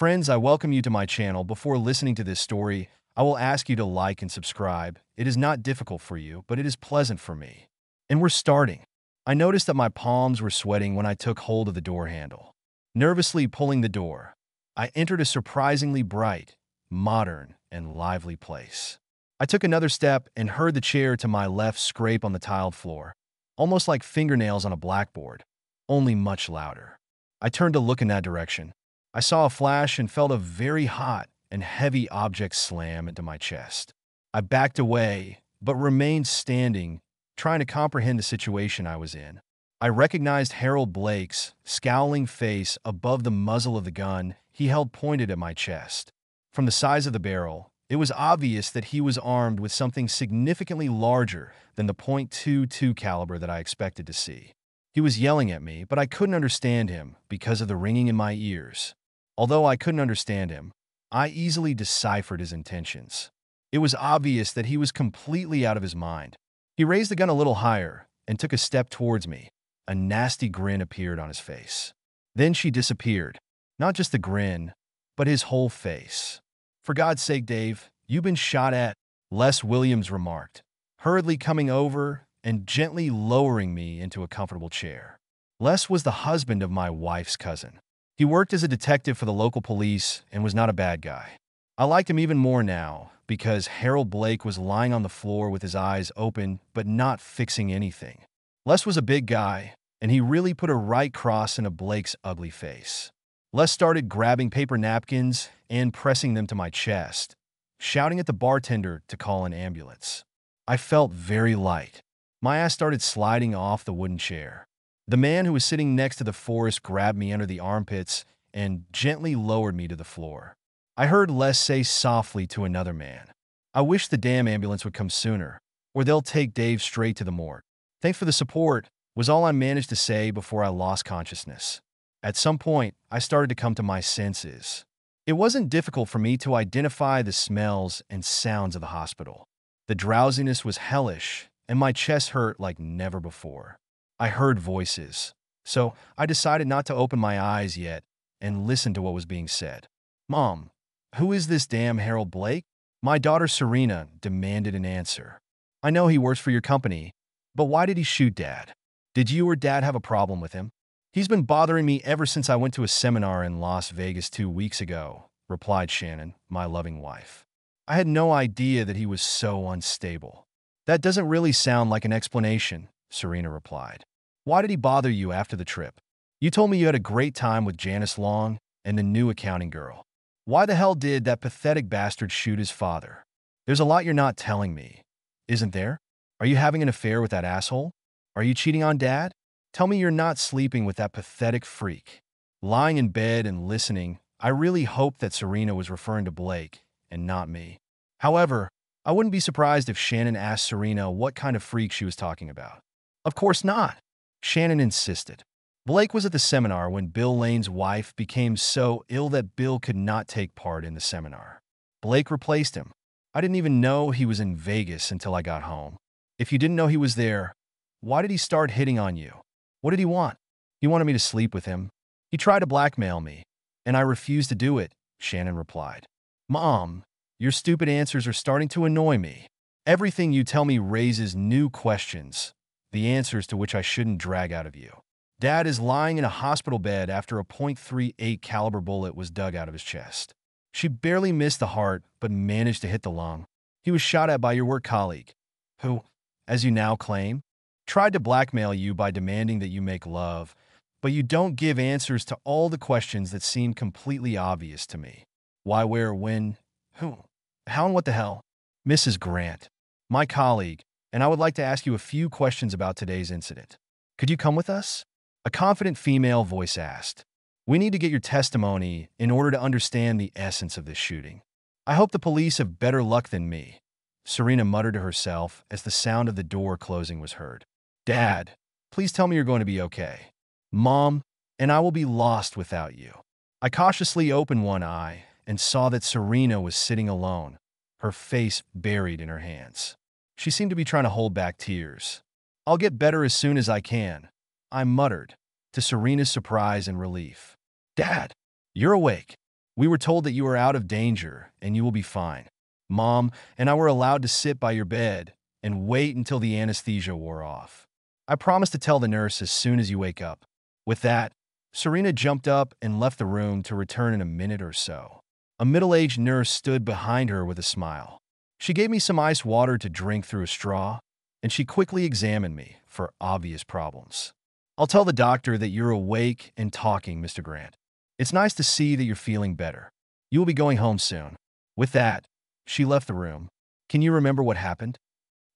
Friends, I welcome you to my channel. Before listening to this story, I will ask you to like and subscribe. It is not difficult for you, but it is pleasant for me. And we're starting. I noticed that my palms were sweating when I took hold of the door handle. Nervously pulling the door, I entered a surprisingly bright, modern, and lively place. I took another step and heard the chair to my left scrape on the tiled floor, almost like fingernails on a blackboard, only much louder. I turned to look in that direction. I saw a flash and felt a very hot and heavy object slam into my chest. I backed away, but remained standing, trying to comprehend the situation I was in. I recognized Harold Blake's scowling face above the muzzle of the gun he held pointed at my chest. From the size of the barrel, it was obvious that he was armed with something significantly larger than the .22 caliber that I expected to see. He was yelling at me, but I couldn't understand him because of the ringing in my ears. Although I couldn't understand him, I easily deciphered his intentions. It was obvious that he was completely out of his mind. He raised the gun a little higher and took a step towards me. A nasty grin appeared on his face. Then she disappeared. Not just the grin, but his whole face. "For God's sake, Dave, you've been shot at," Les Williams remarked, hurriedly coming over and gently lowering me into a comfortable chair. Les was the husband of my wife's cousin. He worked as a detective for the local police and was not a bad guy. I liked him even more now because Harold Blake was lying on the floor with his eyes open but not fixing anything. Les was a big guy, and he really put a right cross into Blake's ugly face. Les started grabbing paper napkins and pressing them to my chest, shouting at the bartender to call an ambulance. I felt very light. My ass started sliding off the wooden chair. The man who was sitting next to the Forrest grabbed me under the armpits and gently lowered me to the floor. I heard Les say softly to another man, "I wish the damn ambulance would come sooner, or they'll take Dave straight to the morgue." "Thanks for the support," was all I managed to say before I lost consciousness. At some point, I started to come to my senses. It wasn't difficult for me to identify the smells and sounds of the hospital. The drowsiness was hellish, and my chest hurt like never before. I heard voices, so I decided not to open my eyes yet and listen to what was being said. "Mom, who is this damn Harold Blake?" My daughter Serena demanded an answer. "I know he works for your company, but why did he shoot Dad? Did you or Dad have a problem with him?" "He's been bothering me ever since I went to a seminar in Las Vegas 2 weeks ago," replied Shannon, my loving wife. "I had no idea that he was so unstable." "That doesn't really sound like an explanation," Serena replied. "Why did he bother you after the trip? You told me you had a great time with Janice Long and the new accounting girl. Why the hell did that pathetic bastard shoot his father? There's a lot you're not telling me, isn't there? Are you having an affair with that asshole? Are you cheating on Dad? Tell me you're not sleeping with that pathetic freak." Lying in bed and listening, I really hoped that Serena was referring to Blake and not me. However, I wouldn't be surprised if Shannon asked Serena what kind of freak she was talking about. "Of course not," Shannon insisted. "Blake was at the seminar when Bill Lane's wife became so ill that Bill could not take part in the seminar. Blake replaced him. I didn't even know he was in Vegas until I got home. If you didn't know he was there, why did he start hitting on you? What did he want?" "He wanted me to sleep with him. He tried to blackmail me, and I refused to do it," Shannon replied. "Mom, your stupid answers are starting to annoy me. Everything you tell me raises new questions, the answers to which I shouldn't drag out of you. Dad is lying in a hospital bed after a .38 caliber bullet was dug out of his chest. She barely missed the heart, but managed to hit the lung. He was shot at by your work colleague, who, as you now claim, tried to blackmail you by demanding that you make love, but you don't give answers to all the questions that seem completely obvious to me. Why, where, when, who, how, and what the hell?" "Mrs. Grant, my colleague, and I would like to ask you a few questions about today's incident. Could you come with us?" A confident female voice asked. "We need to get your testimony in order to understand the essence of this shooting. I hope the police have better luck than me," Serena muttered to herself as the sound of the door closing was heard. "Dad, please tell me you're going to be okay. Mom, and I will be lost without you." I cautiously opened one eye and saw that Serena was sitting alone, her face buried in her hands. She seemed to be trying to hold back tears. "I'll get better as soon as I can," I muttered, to Serena's surprise and relief. "Dad, you're awake." We were told that you were out of danger and you will be fine. Mom and I were allowed to sit by your bed and wait until the anesthesia wore off. I promised to tell the nurse as soon as you wake up. With that, Serena jumped up and left the room to return in a minute or so. A middle-aged nurse stood behind her with a smile. She gave me some ice water to drink through a straw, and she quickly examined me for obvious problems. I'll tell the doctor that you're awake and talking, Mr. Grant. It's nice to see that you're feeling better. You will be going home soon. With that, she left the room. Can you remember what happened?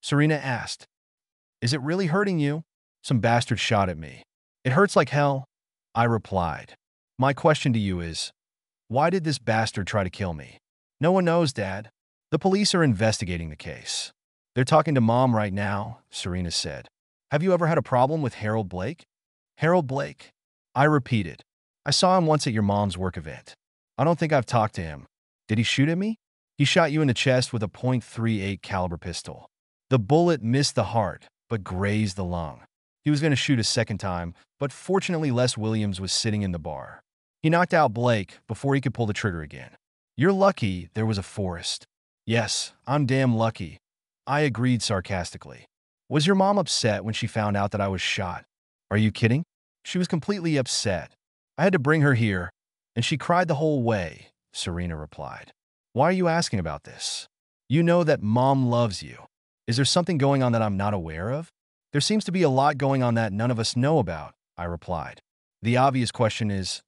Serena asked. Is it really hurting you? Some bastard shot at me. It hurts like hell, I replied. My question to you is, why did this bastard try to kill me? No one knows, Dad. The police are investigating the case. They're talking to Mom right now, Serena said. Have you ever had a problem with Harold Blake? Harold Blake? I repeated. I saw him once at your mom's work event. I don't think I've talked to him. Did he shoot at me? He shot you in the chest with a .38 caliber pistol. The bullet missed the heart, but grazed the lung. He was going to shoot a second time, but fortunately Les Williams was sitting in the bar. He knocked out Blake before he could pull the trigger again. You're lucky there was a forest. Yes, I'm damn lucky. I agreed sarcastically. Was your mom upset when she found out that I was shot? Are you kidding? She was completely upset. I had to bring her here, and she cried the whole way, Serena replied. Why are you asking about this? You know that Mom loves you. Is there something going on that I'm not aware of? There seems to be a lot going on that none of us know about, I replied. The obvious question is,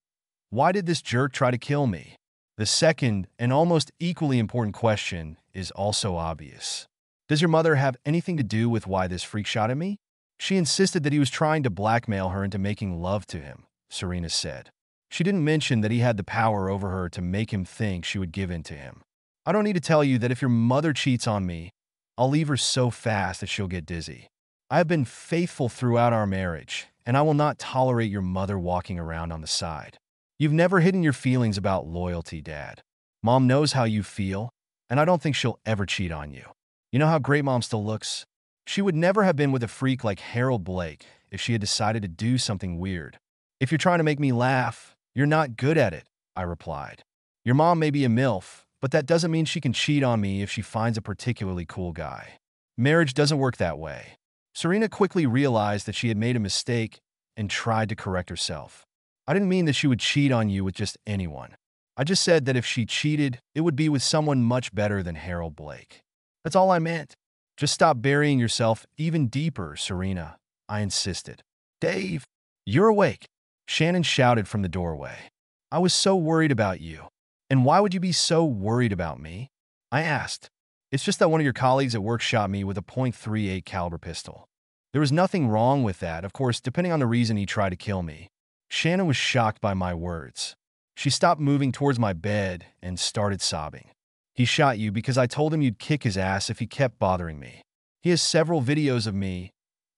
why did this jerk try to kill me? The second, and almost equally important question, is also obvious. Does your mother have anything to do with why this freak shot at me? She insisted that he was trying to blackmail her into making love to him, Serena said. She didn't mention that he had the power over her to make him think she would give in to him. I don't need to tell you that if your mother cheats on me, I'll leave her so fast that she'll get dizzy. I have been faithful throughout our marriage, and I will not tolerate your mother walking around on the side. You've never hidden your feelings about loyalty, Dad. Mom knows how you feel, and I don't think she'll ever cheat on you. You know how great Mom still looks? She would never have been with a freak like Harold Blake if she had decided to do something weird. If you're trying to make me laugh, you're not good at it, I replied. Your mom may be a MILF, but that doesn't mean she can cheat on me if she finds a particularly cool guy. Marriage doesn't work that way. Serena quickly realized that she had made a mistake and tried to correct herself. I didn't mean that she would cheat on you with just anyone. I just said that if she cheated, it would be with someone much better than Harold Blake. That's all I meant. Just stop burying yourself even deeper, Serena, I insisted. Dave, you're awake, Shannon shouted from the doorway. I was so worried about you. And why would you be so worried about me? I asked. It's just that one of your colleagues at work shot me with a .38 caliber pistol. There was nothing wrong with that, of course, depending on the reason he tried to kill me. Shannon was shocked by my words. She stopped moving towards my bed and started sobbing. He shot you because I told him you'd kick his ass if he kept bothering me. He has several videos of me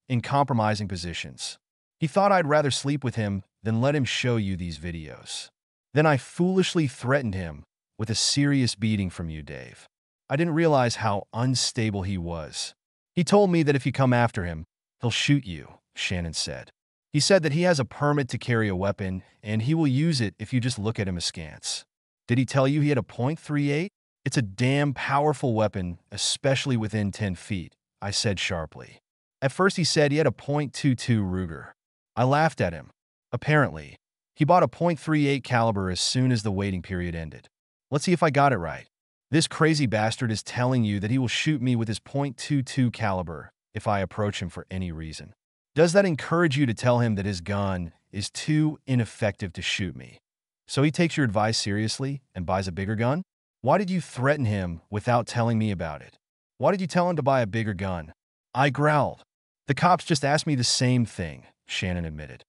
in compromising positions. He thought I'd rather sleep with him than let him show you these videos. Then I foolishly threatened him with a serious beating from you, Dave. I didn't realize how unstable he was. He told me that if you come after him, he'll shoot you, Shannon said. He said that he has a permit to carry a weapon and he will use it if you just look at him askance. Did he tell you he had a .38? It's a damn powerful weapon, especially within 10 feet, I said sharply. At first he said he had a .22 Ruger. I laughed at him. Apparently, he bought a .38 caliber as soon as the waiting period ended. Let's see if I got it right. This crazy bastard is telling you that he will shoot me with his .22 caliber if I approach him for any reason. Does that encourage you to tell him that his gun is too ineffective to shoot me? So he takes your advice seriously and buys a bigger gun? Why did you threaten him without telling me about it? Why did you tell him to buy a bigger gun? I growled. The cops just asked me the same thing, Shannon admitted.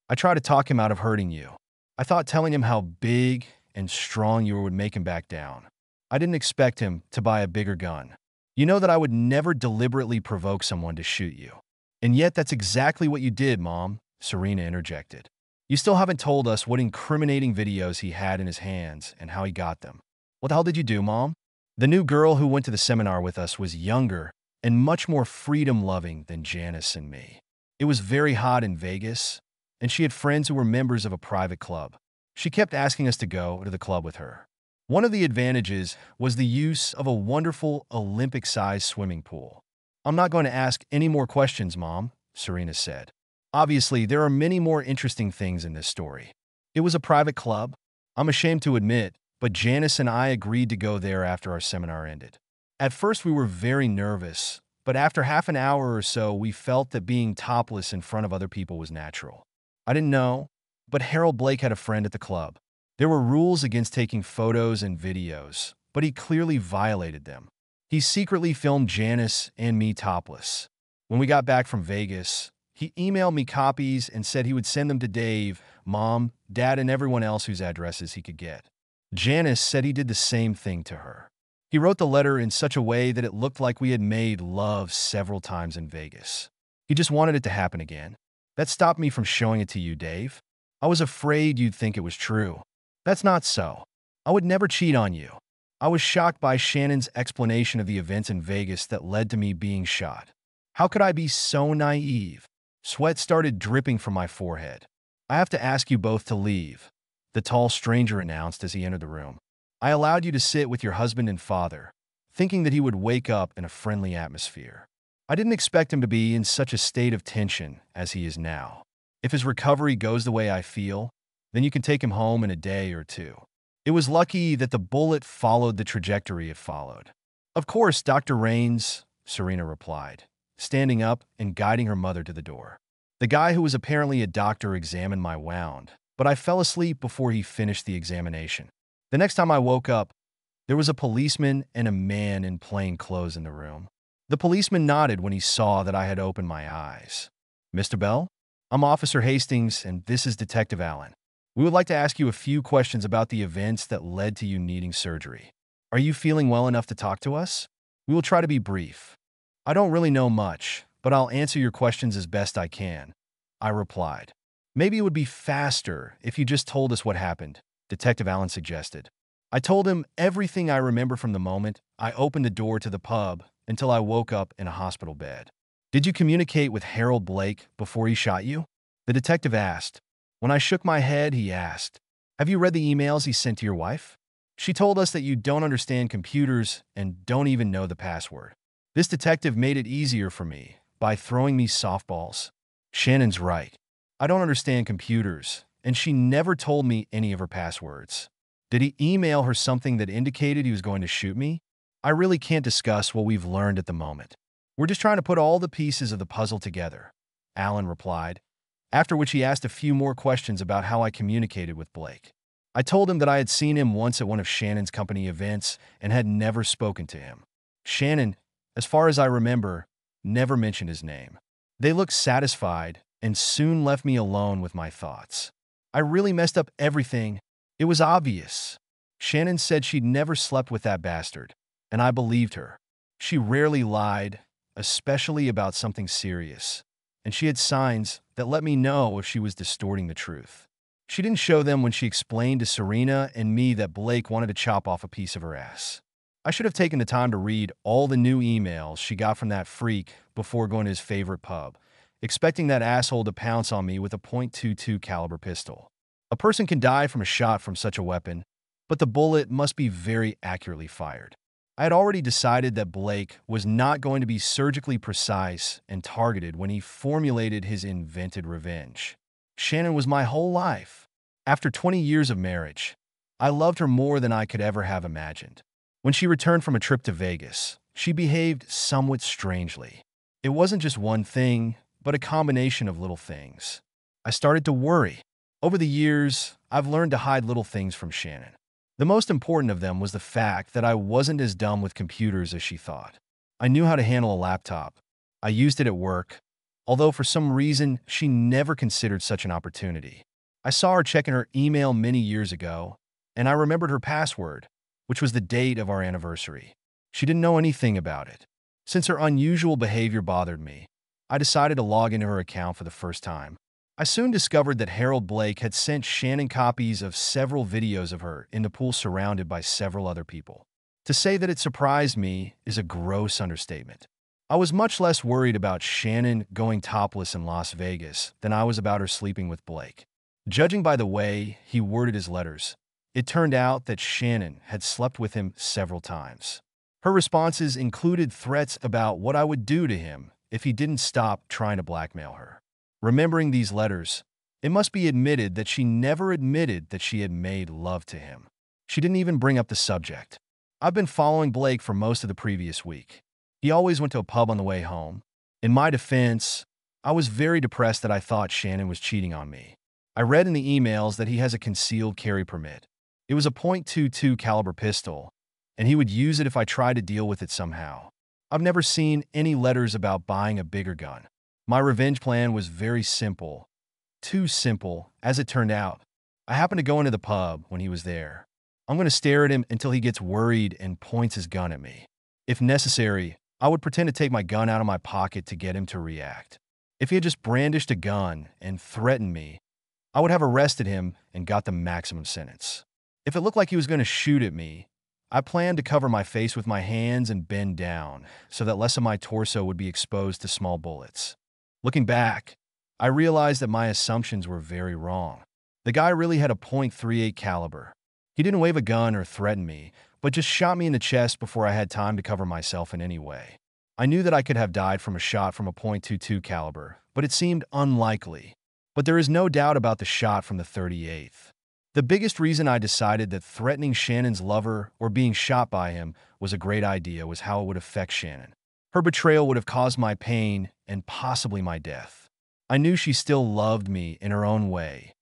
I tried to talk him out of hurting you. I thought telling him how big and strong you were would make him back down. I didn't expect him to buy a bigger gun. You know that I would never deliberately provoke someone to shoot you. And yet that's exactly what you did, Mom, Serena interjected. You still haven't told us what incriminating videos he had in his hands and how he got them. What the hell did you do, Mom? The new girl who went to the seminar with us was younger and much more freedom-loving than Janice and me. It was very hot in Vegas, and she had friends who were members of a private club. She kept asking us to go to the club with her. One of the advantages was the use of a wonderful Olympic-sized swimming pool. "I'm not going to ask any more questions, Mom," Serena said. Obviously, there are many more interesting things in this story. It was a private club, I'm ashamed to admit, but Janice and I agreed to go there after our seminar ended. At first, we were very nervous, but after half an hour or so, we felt that being topless in front of other people was natural. I didn't know, but Harold Blake had a friend at the club. There were rules against taking photos and videos, but he clearly violated them. He secretly filmed Janice and me topless. When we got back from Vegas, he emailed me copies and said he would send them to Dave, Mom, Dad, and everyone else whose addresses he could get. Janice said he did the same thing to her. He wrote the letter in such a way that it looked like we had made love several times in Vegas. He just wanted it to happen again. That stopped me from showing it to you, Dave. I was afraid you'd think it was true. That's not so. I would never cheat on you. I was shocked by Shannon's explanation of the events in Vegas that led to me being shot. How could I be so naive? Sweat started dripping from my forehead. I have to ask you both to leave, the tall stranger announced as he entered the room. I allowed you to sit with your husband and father, thinking that he would wake up in a friendly atmosphere. I didn't expect him to be in such a state of tension as he is now. If his recovery goes the way I feel, then you can take him home in a day or two. It was lucky that the bullet followed the trajectory it followed. Of course, Dr. Raines, Serena replied, standing up and guiding her mother to the door. The guy who was apparently a doctor examined my wound, but I fell asleep before he finished the examination. The next time I woke up, there was a policeman and a man in plain clothes in the room. The policeman nodded when he saw that I had opened my eyes. "Mr. Bell? I'm Officer Hastings, and this is Detective Allen. We would like to ask you a few questions about the events that led to you needing surgery. Are you feeling well enough to talk to us? We will try to be brief. I don't really know much, but I'll answer your questions as best I can," I replied. "Maybe it would be faster if you just told us what happened," Detective Allen suggested. I told him everything I remember from the moment I opened the door to the pub until I woke up in a hospital bed. "Did you communicate with Harold Blake before he shot you?" the detective asked. When I shook my head, he asked, "Have you read the emails he sent to your wife? She told us that you don't understand computers and don't even know the password." This detective made it easier for me by throwing me softballs. "Shannon's right. I don't understand computers, and she never told me any of her passwords. Did he email her something that indicated he was going to shoot me? I really can't discuss what we've learned at the moment. We're just trying to put all the pieces of the puzzle together," Allen replied, after which he asked a few more questions about how I communicated with Blake. I told him that I had seen him once at one of Shannon's company events and had never spoken to him. Shannon, as far as I remember, never mentioned his name. They looked satisfied and soon left me alone with my thoughts. I really messed up everything. It was obvious. Shannon said she'd never slept with that bastard, and I believed her. She rarely lied, especially about something serious, and she had signs that let me know if she was distorting the truth. She didn't show them when she explained to Serena and me that Blake wanted to chop off a piece of her ass. I should have taken the time to read all the new emails she got from that freak before going to his favorite pub, expecting that asshole to pounce on me with a .22 caliber pistol. A person can die from a shot from such a weapon, but the bullet must be very accurately fired. I had already decided that Blake was not going to be surgically precise and targeted when he formulated his invented revenge. Shannon was my whole life. After 20 years of marriage, I loved her more than I could ever have imagined. When she returned from a trip to Vegas, she behaved somewhat strangely. It wasn't just one thing, but a combination of little things. I started to worry. Over the years, I've learned to hide little things from Shannon. The most important of them was the fact that I wasn't as dumb with computers as she thought. I knew how to handle a laptop. I used it at work, although for some reason she never considered such an opportunity. I saw her checking her email many years ago, and I remembered her password, which was the date of our anniversary. She didn't know anything about it. Since her unusual behavior bothered me, I decided to log into her account for the first time. I soon discovered that Harold Blake had sent Shannon copies of several videos of her in the pool surrounded by several other people. To say that it surprised me is a gross understatement. I was much less worried about Shannon going topless in Las Vegas than I was about her sleeping with Blake. Judging by the way he worded his letters, it turned out that Shannon had slept with him several times. Her responses included threats about what I would do to him if he didn't stop trying to blackmail her. Remembering these letters, it must be admitted that she never admitted that she had made love to him. She didn't even bring up the subject. I've been following Blake for most of the previous week. He always went to a pub on the way home. In my defense, I was very depressed that I thought Shannon was cheating on me. I read in the emails that he has a concealed carry permit. It was a .22 caliber pistol, and he would use it if I tried to deal with it somehow. I've never seen any letters about buying a bigger gun. My revenge plan was very simple. Too simple, as it turned out. I happened to go into the pub when he was there. I'm going to stare at him until he gets worried and points his gun at me. If necessary, I would pretend to take my gun out of my pocket to get him to react. If he had just brandished a gun and threatened me, I would have arrested him and got the maximum sentence. If it looked like he was going to shoot at me, I planned to cover my face with my hands and bend down so that less of my torso would be exposed to small bullets. Looking back, I realized that my assumptions were very wrong. The guy really had a .38 caliber. He didn't wave a gun or threaten me, but just shot me in the chest before I had time to cover myself in any way. I knew that I could have died from a shot from a .22 caliber, but it seemed unlikely. But there is no doubt about the shot from the 38th. The biggest reason I decided that threatening Shannon's lover or being shot by him was a great idea was how it would affect Shannon. Her betrayal would have caused my pain and possibly my death. I knew she still loved me in her own way,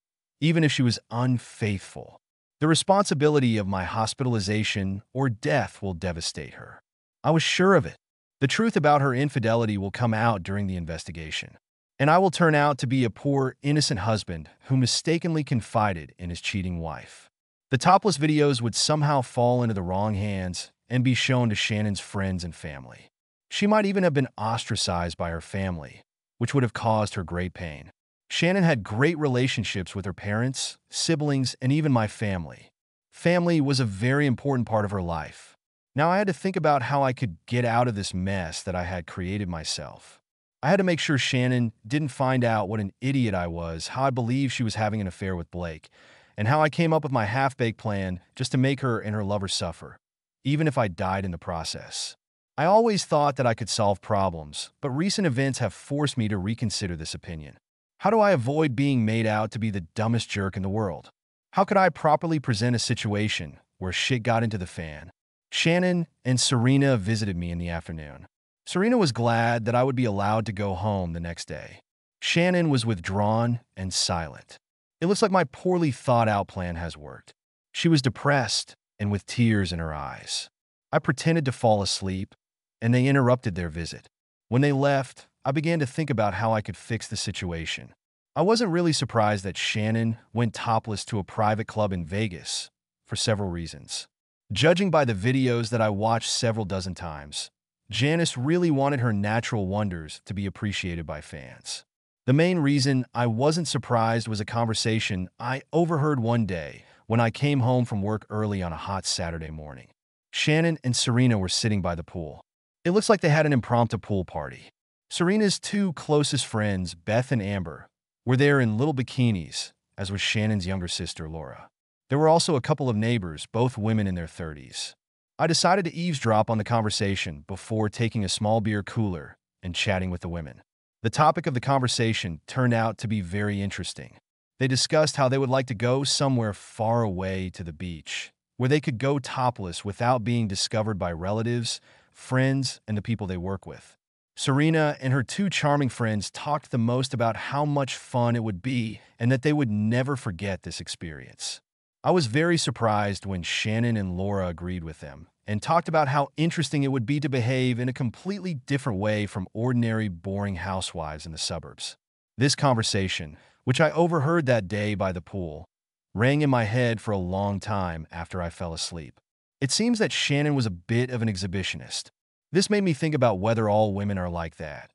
even if she was unfaithful. The responsibility of my hospitalization or death will devastate her. I was sure of it. The truth about her infidelity will come out during the investigation, and I will turn out to be a poor, innocent husband who mistakenly confided in his cheating wife. The topless videos would somehow fall into the wrong hands and be shown to Shannon's friends and family. She might even have been ostracized by her family, which would have caused her great pain. Shannon had great relationships with her parents, siblings, and even my family. Family was a very important part of her life. Now I had to think about how I could get out of this mess that I had created myself. I had to make sure Shannon didn't find out what an idiot I was, how I believed she was having an affair with Blake, and how I came up with my half-baked plan just to make her and her lover suffer, even if I died in the process. I always thought that I could solve problems, but recent events have forced me to reconsider this opinion. How do I avoid being made out to be the dumbest jerk in the world? How could I properly present a situation where shit got into the fan? Shannon and Serena visited me in the afternoon. Serena was glad that I would be allowed to go home the next day. Shannon was withdrawn and silent. It looks like my poorly thought-out plan has worked. She was depressed and with tears in her eyes. I pretended to fall asleep, and they interrupted their visit. When they left, I began to think about how I could fix the situation. I wasn't really surprised that Shannon went topless to a private club in Vegas for several reasons. Judging by the videos that I watched several dozen times, Janice really wanted her natural wonders to be appreciated by fans. The main reason I wasn't surprised was a conversation I overheard one day when I came home from work early on a hot Saturday morning. Shannon and Serena were sitting by the pool. It looks like they had an impromptu pool party. Serena's two closest friends, Beth and Amber, were there in little bikinis, as was Shannon's younger sister, Laura. There were also a couple of neighbors, both women in their 30s. I decided to eavesdrop on the conversation before taking a small beer cooler and chatting with the women. The topic of the conversation turned out to be very interesting. They discussed how they would like to go somewhere far away to the beach, where they could go topless without being discovered by relatives, friends, and the people they work with. Serena and her two charming friends talked the most about how much fun it would be and that they would never forget this experience. I was very surprised when Shannon and Laura agreed with them and talked about how interesting it would be to behave in a completely different way from ordinary, boring housewives in the suburbs. This conversation, which I overheard that day by the pool, rang in my head for a long time after I fell asleep. It seems that Shannon was a bit of an exhibitionist. This made me think about whether all women are like that.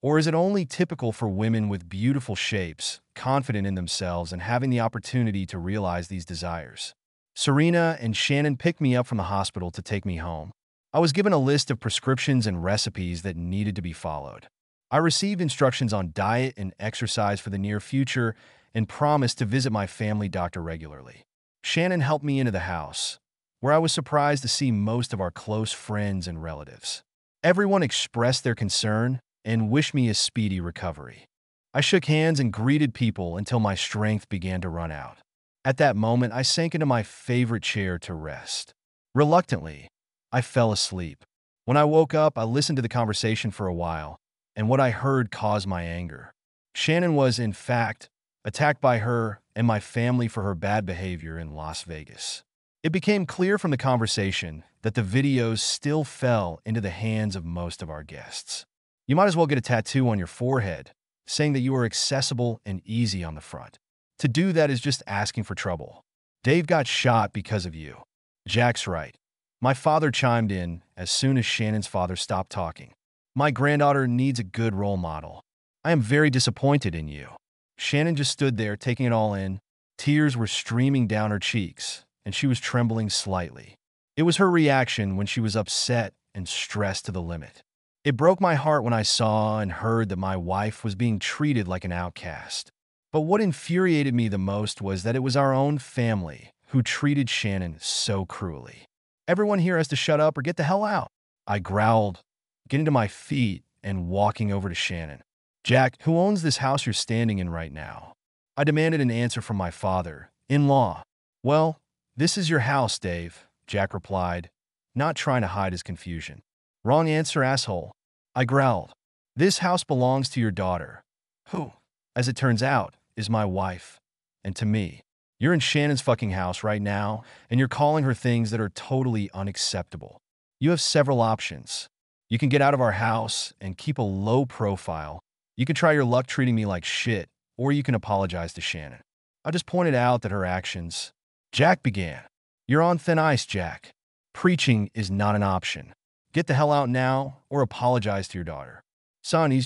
Or is it only typical for women with beautiful shapes, confident in themselves, and having the opportunity to realize these desires? Serena and Shannon picked me up from the hospital to take me home. I was given a list of prescriptions and recipes that needed to be followed. I received instructions on diet and exercise for the near future and promised to visit my family doctor regularly. Shannon helped me into the house, where I was surprised to see most of our close friends and relatives. Everyone expressed their concern and wished me a speedy recovery. I shook hands and greeted people until my strength began to run out. At that moment, I sank into my favorite chair to rest. Reluctantly, I fell asleep. When I woke up, I listened to the conversation for a while, and what I heard caused my anger. Shannon was, in fact, attacked by her and my family for her bad behavior in Las Vegas. It became clear from the conversation that the videos still fell into the hands of most of our guests. You might as well get a tattoo on your forehead, saying that you are accessible and easy on the front. To do that is just asking for trouble. Dave got shot because of you. Jack's right. My father chimed in as soon as Shannon's father stopped talking. My granddaughter needs a good role model. I am very disappointed in you. Shannon just stood there taking it all in. Tears were streaming down her cheeks, and she was trembling slightly. It was her reaction when she was upset and stressed to the limit. It broke my heart when I saw and heard that my wife was being treated like an outcast. But what infuriated me the most was that it was our own family who treated Shannon so cruelly. Everyone here has to shut up or get the hell out. I growled, getting to my feet and walking over to Shannon. Jack, who owns this house you're standing in right now? I demanded an answer from my father-in-law. Well, this is your house, Dave, Jack replied, not trying to hide his confusion. Wrong answer, asshole. I growled. This house belongs to your daughter, who, as it turns out, is my wife. And to me, you're in Shannon's fucking house right now, and you're calling her things that are totally unacceptable. You have several options. You can get out of our house and keep a low profile. You can try your luck treating me like shit, or you can apologize to Shannon. I just pointed out that her actions. Jack began. You're on thin ice, Jack. Preaching is not an option. Get the hell out now, or apologize to your daughter. Son,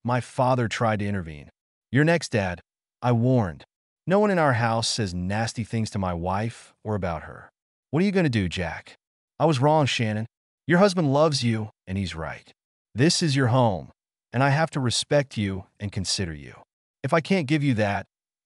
my father tried to intervene. You're next, Dad. I warned. No one in our house says nasty things to my wife or about her. What are you going to do, Jack? I was wrong, Shannon. Your husband loves you, and he's right. This is your home, and I have to respect you and consider you. If I can't give you that,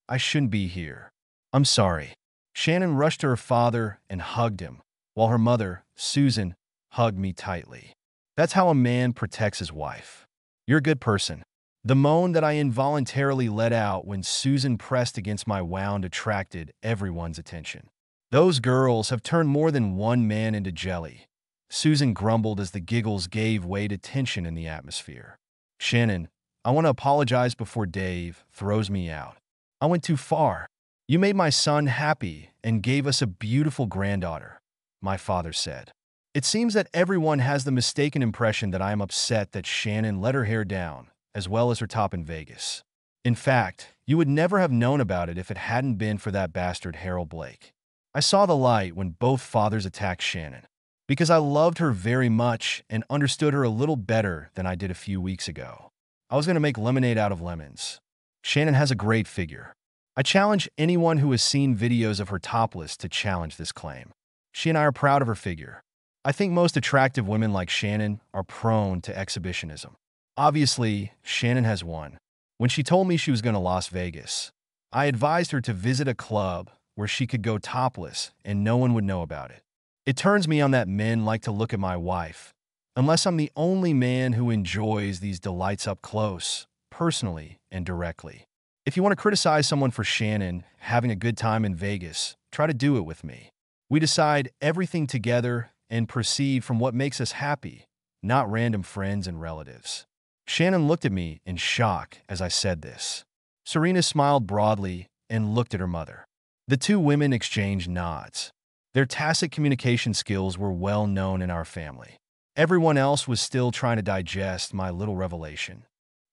I shouldn't be here. I'm sorry. Shannon rushed to her father and hugged him, while her mother, Susan, hugged me tightly. That's how a man protects his wife. You're a good person. The moan that I involuntarily let out when Susan pressed against my wound attracted everyone's attention. Those girls have turned more than one man into jelly. Susan grumbled as the giggles gave way to tension in the atmosphere. Shannon, I want to apologize before Dave throws me out. I went too far. You made my son happy and gave us a beautiful granddaughter, my father said. It seems that everyone has the mistaken impression that I am upset that Shannon let her hair down, as well as her top in Vegas. In fact, you would never have known about it if it hadn't been for that bastard Harold Blake. I saw the light when both fathers attacked Shannon, because I loved her very much and understood her a little better than I did a few weeks ago. I was going to make lemonade out of lemons. Shannon has a great figure. I challenge anyone who has seen videos of her topless to challenge this claim. She and I are proud of her figure. I think most attractive women like Shannon are prone to exhibitionism. Obviously, Shannon has won. When she told me she was going to Las Vegas, I advised her to visit a club where she could go topless and no one would know about it. It turns me on that men like to look at my wife, unless I'm the only man who enjoys these delights up close, personally and directly. If you want to criticize someone for Shannon having a good time in Vegas, try to do it with me. We decide everything together and proceed from what makes us happy, not random friends and relatives. Shannon looked at me in shock as I said this. Serena smiled broadly and looked at her mother. The two women exchanged nods. Their tacit communication skills were well known in our family. Everyone else was still trying to digest my little revelation.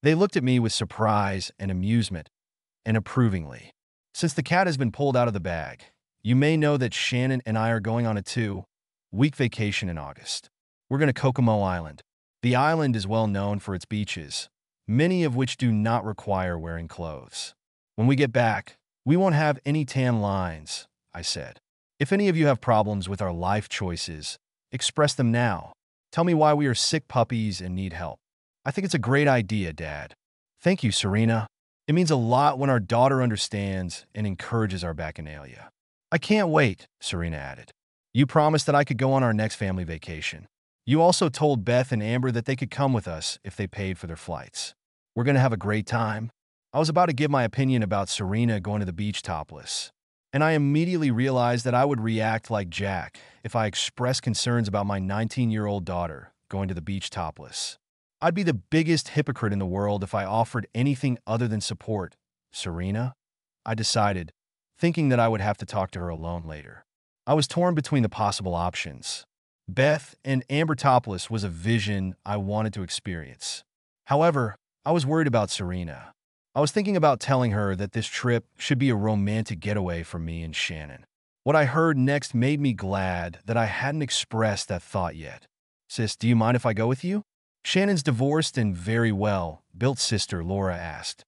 They looked at me with surprise and amusement, and approvingly. Since the cat has been pulled out of the bag, you may know that Shannon and I are going on a 2-week vacation in August. We're going to Kokomo Island. The island is well known for its beaches, many of which do not require wearing clothes. When we get back, we won't have any tan lines, I said. If any of you have problems with our life choices, express them now. Tell me why we are sick puppies and need help. I think it's a great idea, Dad. Thank you, Serena. It means a lot when our daughter understands and encourages our bacchanalia. I can't wait, Serena added. You promised that I could go on our next family vacation. You also told Beth and Amber that they could come with us if they paid for their flights. We're going to have a great time. I was about to give my opinion about Serena going to the beach topless, and I immediately realized that I would react like Jack if I expressed concerns about my 19-year-old daughter going to the beach topless. I'd be the biggest hypocrite in the world if I offered anything other than support. Serena? I decided, thinking that I would have to talk to her alone later. I was torn between the possible options. Beth and Amber topless was a vision I wanted to experience. However, I was worried about Serena. I was thinking about telling her that this trip should be a romantic getaway for me and Shannon. What I heard next made me glad that I hadn't expressed that thought yet. Sis, do you mind if I go with you? Shannon's divorced and very well-built sister Laura asked.